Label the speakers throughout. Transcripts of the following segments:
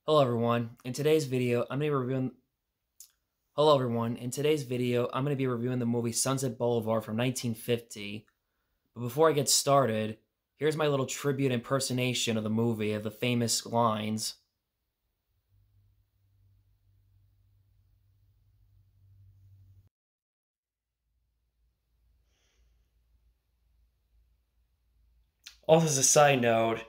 Speaker 1: Hello everyone. In today's video, I'm going to be reviewing Hello everyone. In today's video, I'm going to be reviewing the movie Sunset Boulevard from 1950. But before I get started, here's my little tribute impersonation of the movie of the famous lines. Also, as a side note,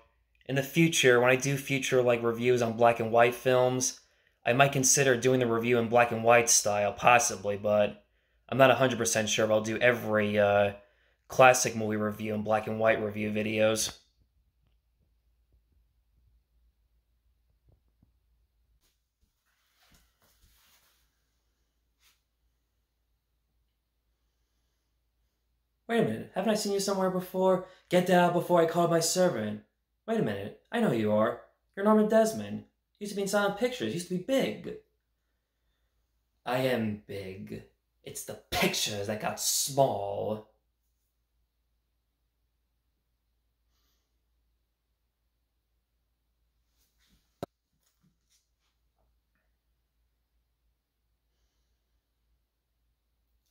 Speaker 1: in the future, when I do future reviews on black and white films, I might consider doing the review in black and white style, possibly, but I'm not 100% sure if I'll do every classic movie review and black and white review videos. Wait a minute, haven't I seen you somewhere before? Get down before I call my servant. Wait a minute, I know who you are. You're Norman Desmond. Used to be in silent pictures, used to be big. I am big. It's the pictures that got small.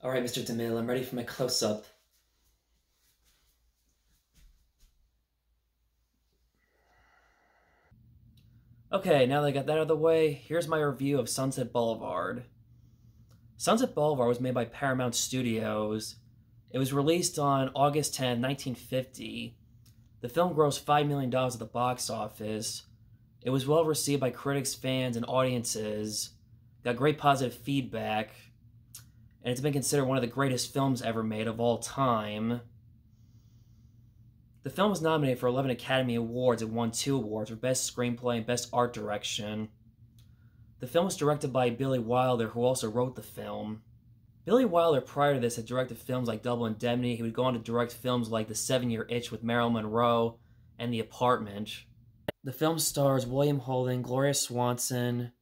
Speaker 1: Alright, Mr. DeMille, I'm ready for my close-up. Okay, now that I got that out of the way, here's my review of Sunset Boulevard. Sunset Boulevard was made by Paramount Studios. It was released on August 10, 1950. The film grossed $5 million at the box office. It was well received by critics, fans, and audiences. Got great positive feedback. And it's been considered one of the greatest films ever made of all time. The film was nominated for 11 Academy Awards and won 2 awards for Best Screenplay and Best Art Direction. The film was directed by Billy Wilder, who also wrote the film. Billy Wilder, prior to this, had directed films like Double Indemnity. He would go on to direct films like The 7-Year Itch with Marilyn Monroe and The Apartment. The film stars William Holden, Gloria Swanson,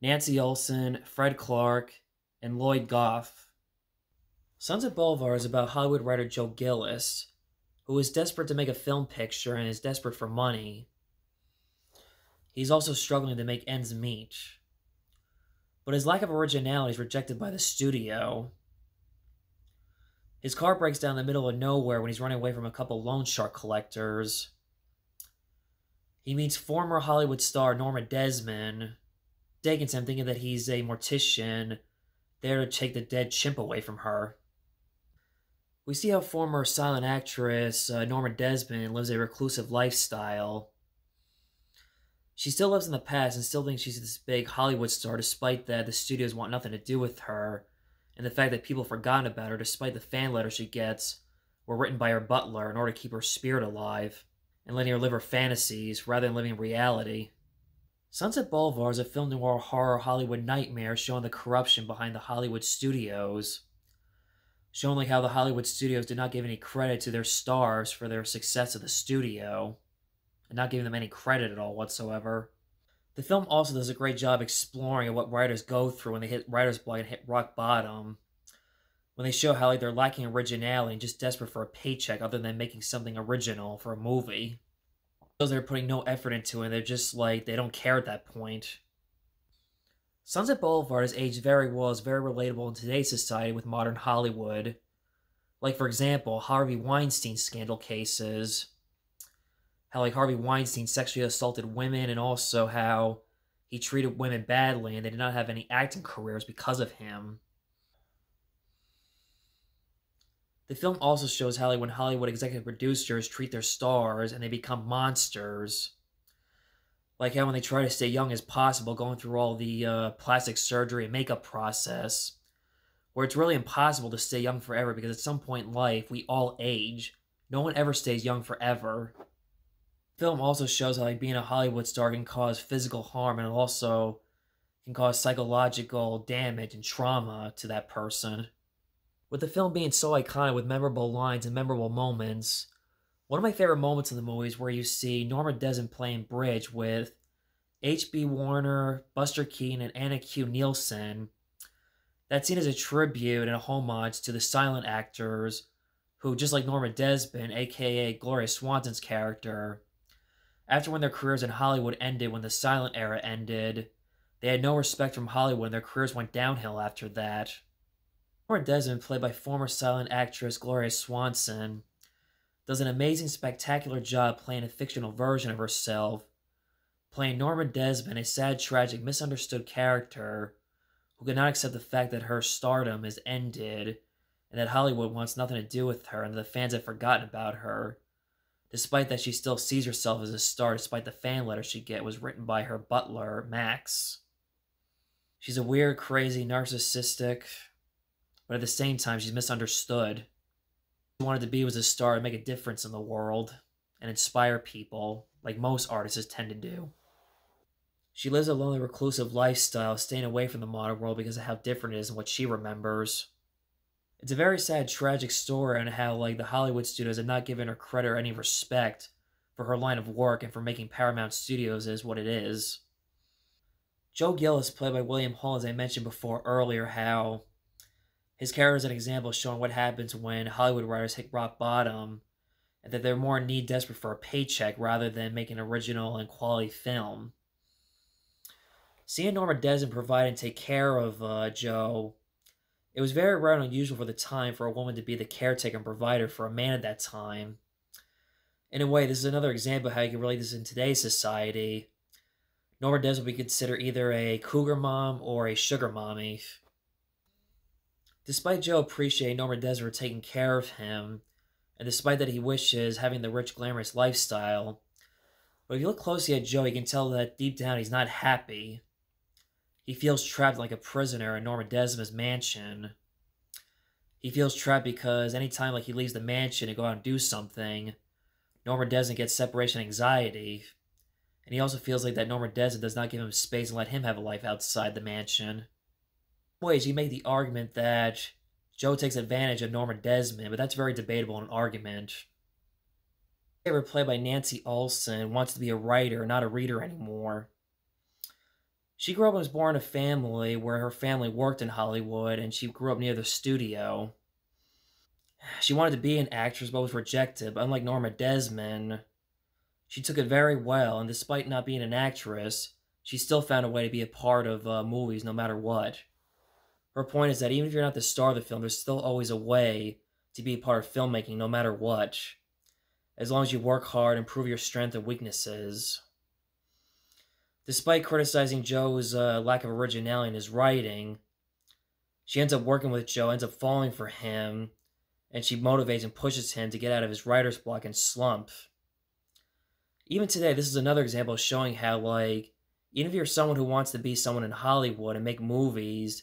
Speaker 1: Nancy Olson, Fred Clark, and Lloyd Goff. Sunset Boulevard is about Hollywood writer Joe Gillis, who is desperate to make a film picture and is desperate for money. He's also struggling to make ends meet. But his lack of originality is rejected by the studio. His car breaks down in the middle of nowhere when he's running away from a couple loan shark collectors. He meets former Hollywood star Norma Desmond, mistaken him thinking that he's a mortician there to take the dead chimp away from her. We see how former silent actress Norma Desmond lives a reclusive lifestyle. She still lives in the past and still thinks she's this big Hollywood star, despite that the studios want nothing to do with her, and the fact that people have forgotten about her despite the fan letters she gets were written by her butler in order to keep her spirit alive and letting her live her fantasies rather than living reality. Sunset Boulevard is a film noir horror Hollywood nightmare showing the corruption behind the Hollywood studios, showing how the Hollywood studios did not give any credit to their stars for their success at the studio, and not giving them any credit at all whatsoever. The film also does a great job exploring what writers go through when they hit writer's block and hit rock bottom, when they show how they're lacking originality and just desperate for a paycheck other than making something original for a movie. Because they're putting no effort into it, and they're just they don't care at that point. Sunset Boulevard has aged very well, is very relatable in today's society with modern Hollywood. Like, for example, Harvey Weinstein scandal cases. How, Harvey Weinstein sexually assaulted women, and also how he treated women badly, and they did not have any acting careers because of him. The film also shows how, when Hollywood executive producers treat their stars and they become monsters. Like how when they try to stay young as possible, going through all the plastic surgery and makeup process, where it's really impossible to stay young forever because at some point in life, we all age. No one ever stays young forever. The film also shows how being a Hollywood star can cause physical harm and also can cause psychological damage and trauma to that person. With the film being so iconic with memorable lines and memorable moments, one of my favorite moments in the movie is where you see Norma Desmond playing bridge with H.B. Warner, Buster Keaton, and Anna Q. Nielsen. That's seen as a tribute and a homage to the silent actors who, just like Norma Desmond, aka Gloria Swanson's character, After when their careers in Hollywood ended, when the silent era ended, they had no respect from Hollywood and their careers went downhill after that. Norma Desmond, played by former silent actress Gloria Swanson, does an amazing, spectacular job playing a fictional version of herself, playing Norma Desmond, a sad, tragic, misunderstood character who cannot accept the fact that her stardom is ended and that Hollywood wants nothing to do with her and that the fans have forgotten about her. Despite that, she still sees herself as a star, despite the fan letter she get was written by her butler, Max. She's a weird, crazy, narcissistic, but at the same time, she's misunderstood. She wanted to be was a star and make a difference in the world and inspire people, like most artists tend to do. She lives a lonely, reclusive lifestyle, staying away from the modern world because of how different it is and what she remembers. It's a very sad, tragic story on how, the Hollywood studios have not given her credit or any respect for her line of work and for making Paramount Studios is what it is. Joe Gillis, played by William Hall, as I mentioned before earlier, how his character is an example showing what happens when Hollywood writers hit rock bottom and that they're more in need desperate for a paycheck rather than making an original and quality film. Seeing Norma Desmond provide and take care of Joe, it was very rare and unusual for the time for a woman to be the caretaker and provider for a man at that time. In a way, this is another example of how you can relate this in today's society. Norma Desmond would be considered either a cougar mom or a sugar mommy. Despite Joe appreciating Norma Desmond for taking care of him, and despite that he wishes having the rich, glamorous lifestyle, but if you look closely at Joe, you can tell that deep down he's not happy. He feels trapped like a prisoner in Norma Desmond's mansion. He feels trapped because anytime he leaves the mansion to go out and do something, Norma Desmond gets separation anxiety. And he also feels like that Norma Desmond does not give him space and let him have a life outside the mansion. In ways, you make the argument that Joe takes advantage of Norma Desmond, but that's very debatable in an argument. Played by Nancy Olson, wants to be a writer, not a reader anymore. She grew up and was born in a family where her family worked in Hollywood, and she grew up near the studio. She wanted to be an actress, but was rejected. But unlike Norma Desmond, she took it very well, and despite not being an actress, she still found a way to be a part of movies no matter what. Her point is that even if you're not the star of the film, there's still always a way to be a part of filmmaking no matter what, as long as you work hard and prove your strengths and weaknesses. Despite criticizing Joe's lack of originality in his writing, she ends up working with Joe, ends up falling for him, and she motivates and pushes him to get out of his writer's block and slump. Even today, this is another example of showing how, even if you're someone who wants to be someone in Hollywood and make movies,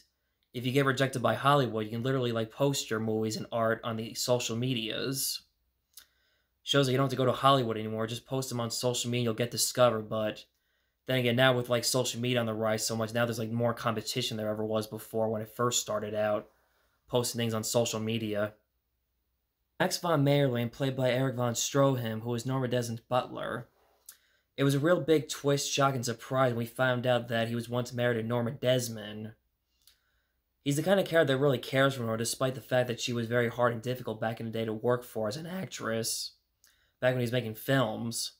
Speaker 1: if you get rejected by Hollywood, you can literally, post your movies and art on the social medias. Shows that you don't have to go to Hollywood anymore, just post them on social media, you'll get discovered, but then again, now with social media on the rise so much, now there's more competition than there ever was before when it first started out, posting things on social media. Max von Mayerling, played by Eric von Stroheim, who was Norma Desmond's butler. It was a real big twist, shock, and surprise when we found out that he was once married to Norma Desmond. He's the kind of character that really cares for her, despite the fact that she was very hard and difficult back in the day to work for as an actress, back when he was making films.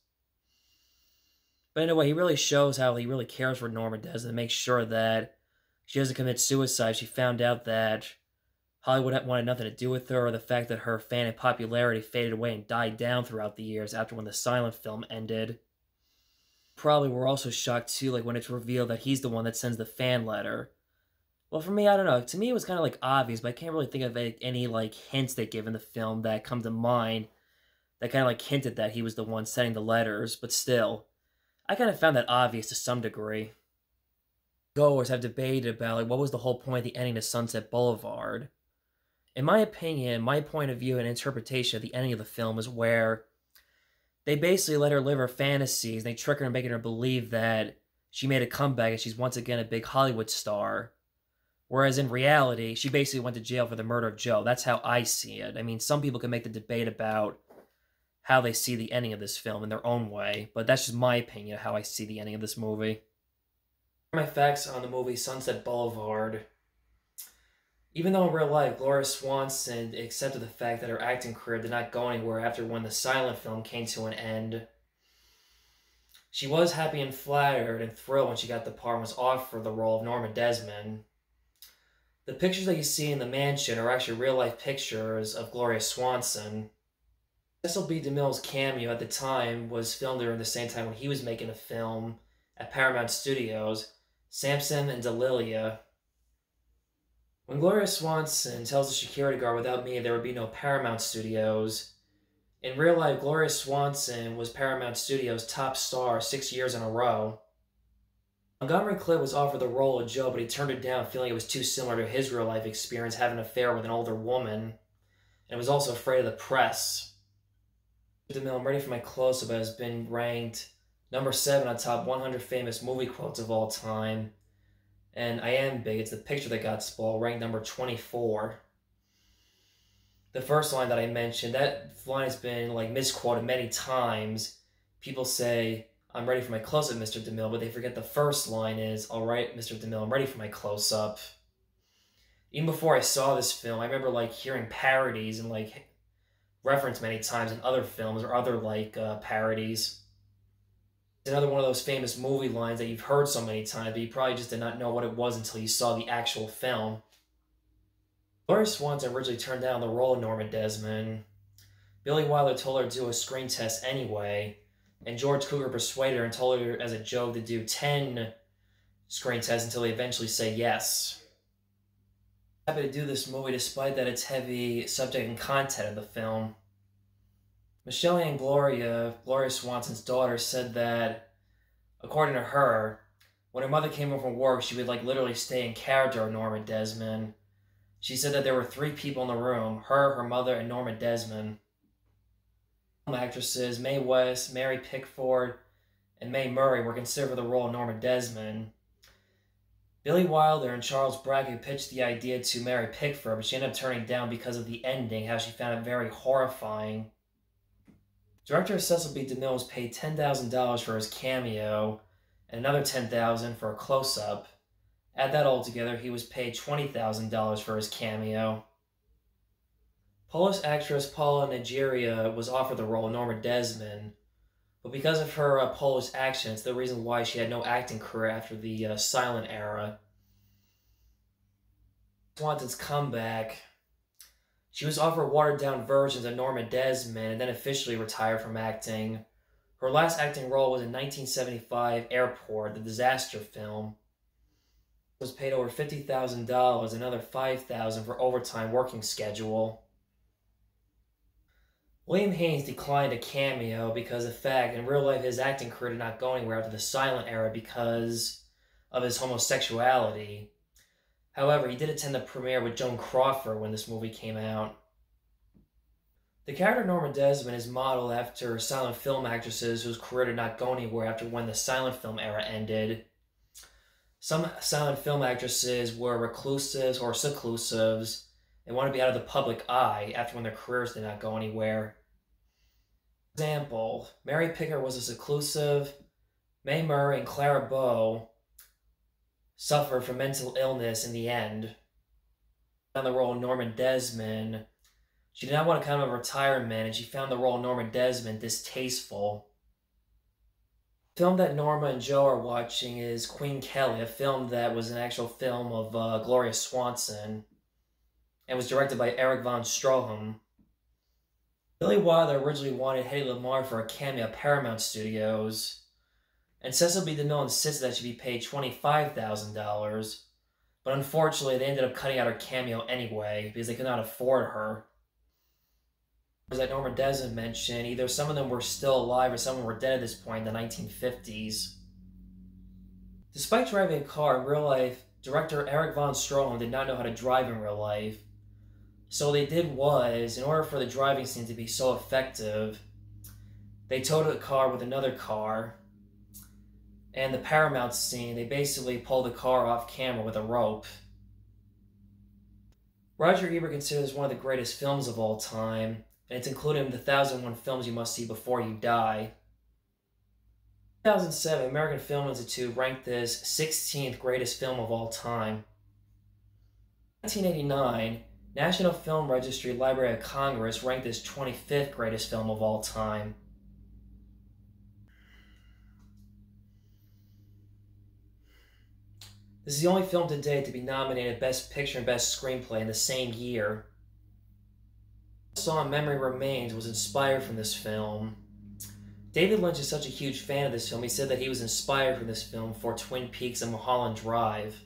Speaker 1: But in a way, he really shows how he really cares for Norma Desmond and makes sure that she doesn't commit suicide. She found out that Hollywood wanted nothing to do with her, or the fact that her fan and popularity faded away and died down throughout the years after when the silent film ended. Probably were also shocked too, when it's revealed that he's the one that sends the fan letter. Well, for me, I don't know. To me, it was kind of obvious, but I can't really think of any hints they give in the film that come to mind that kind of hinted that he was the one sending the letters, but still. I kind of found that obvious to some degree. Goers have debated about what was the whole point of the ending of Sunset Boulevard. In my opinion, my point of view and interpretation of the ending of the film is where they basically let her live her fantasies. They trick her and making her believe that she made a comeback and she's once again a big Hollywood star. Whereas in reality, she basically went to jail for the murder of Joe. That's how I see it. I mean, some people can make the debate about how they see the ending of this film in their own way, but that's just my opinion of how I see the ending of this movie. My facts on the movie Sunset Boulevard. Even though in real life, Gloria Swanson accepted the fact that her acting career did not go anywhere after when the silent film came to an end, She was happy and flattered and thrilled when she got the part and was offered the role of Norma Desmond. The pictures that you see in the mansion are actually real-life pictures of Gloria Swanson. Cecil B. DeMille's cameo at the time was filmed during the same time when he was making a film at Paramount Studios, Samson and Delilah. When Gloria Swanson tells the security guard, "Without me, there would be no Paramount Studios," in real life, Gloria Swanson was Paramount Studios' top star 6 years in a row. Montgomery Clift was offered the role of Joe, but he turned it down, feeling it was too similar to his real-life experience having an affair with an older woman, and was also afraid of the press. DeMille, I'm ready for my close-up, has been ranked number 7 on top 100 famous movie quotes of all time. And I am big, it's the picture that got spoiled, ranked number 24. The first line that I mentioned, that line has been misquoted many times. People say, "I'm ready for my close-up, Mr. DeMille," but they forget the first line is, "All right, Mr. DeMille, I'm ready for my close-up." Even before I saw this film, I remember hearing parodies and referenced many times in other films or other parodies. It's another one of those famous movie lines that you've heard so many times, but you probably just did not know what it was until you saw the actual film. Gloria Swanson originally turned down the role of Norma Desmond. Billy Wilder told her to do a screen test anyway, and George Cukor persuaded her and told her as a joke to do 10 screen tests until they eventually say yes. I'm happy to do this movie despite that its heavy subject and content of the film. Michelle Ann Gloria Swanson's daughter, said that, according to her, when her mother came home from work, she would literally stay in character of Norma Desmond. She said that there were 3 people in the room, her mother, and Norma Desmond. Actresses Mae West, Mary Pickford, and Mae Murray were considered for the role of Norma Desmond. Billy Wilder and Charles Brackett pitched the idea to Mary Pickford, but she ended up turning it down because of the ending, how she found it very horrifying. Director Cecil B. DeMille was paid $10,000 for his cameo and another $10,000 for a close-up. Add that all together, he was paid $20,000 for his cameo. Polish actress Paula Nigeria was offered the role of Norma Desmond, but because of her Polish accent, it's the reason why she had no acting career after the silent era. Swanson's comeback. She was offered watered-down versions of Norma Desmond and then officially retired from acting. Her last acting role was in 1975 Airport, the disaster film. She was paid over $50,000 and another $5,000 for overtime working schedule. William Haynes declined a cameo because of fact, in real life, his acting career did not go anywhere after the silent era because of his homosexuality. However, he did attend the premiere with Joan Crawford when this movie came out. The character Norma Desmond is modeled after silent film actresses whose career did not go anywhere after when the silent film era ended. Some silent film actresses were reclusives or seclusives and wanted to be out of the public eye after when their careers did not go anywhere. For example, Mary Pickford was a seclusive. Mae Murray and Clara Bow suffered from mental illness in the end. On the role of Norma Desmond, she did not want to come out of retirement, and she found the role of Norma Desmond distasteful. The film that Norma and Joe are watching is Queen Kelly, a film that was an actual film of Gloria Swanson, and was directed by Eric von Stroheim. Billy Wilder originally wanted Hedy Lamarr for a cameo at Paramount Studios, and Cecil B. DeMille insisted that she be paid $25,000, but unfortunately they ended up cutting out her cameo anyway because they could not afford her. As that Norma Desmond mentioned, either some of them were still alive or some of them were dead at this point in the 1950s. Despite driving a car in real life, director Eric von Stroheim did not know how to drive in real life. So what they did was, in order for the driving scene to be so effective, they towed the car with another car. And the Paramount scene, they basically pulled the car off camera with a rope. Roger Ebert considers one of the greatest films of all time, and it's included in the 1001 films you must see before you die. In 2007, American Film Institute ranked this 16th greatest film of all time. In 1989, National Film Registry Library of Congress ranked this 25th greatest film of all time. This is the only film to date to be nominated Best Picture and Best Screenplay in the same year. The song Memory Remains was inspired from this film. David Lynch is such a huge fan of this film, he said that he was inspired from this film for Twin Peaks and Mulholland Drive.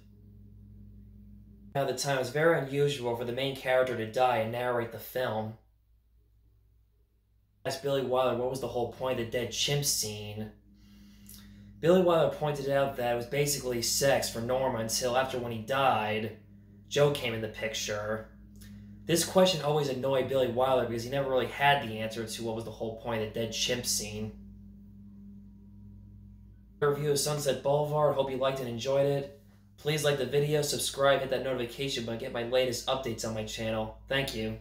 Speaker 1: At the time, it was very unusual for the main character to die and narrate the film. I asked Billy Wilder what was the whole point of the dead chimp scene. Billy Wilder pointed out that it was basically sex for Norma until after when he died, Joe came in the picture. This question always annoyed Billy Wilder because he never really had the answer to what was the whole point of the dead chimp scene. Review of Sunset Boulevard. Hope you liked and enjoyed it. Please like the video, subscribe, hit that notification button, get my latest updates on my channel. Thank you.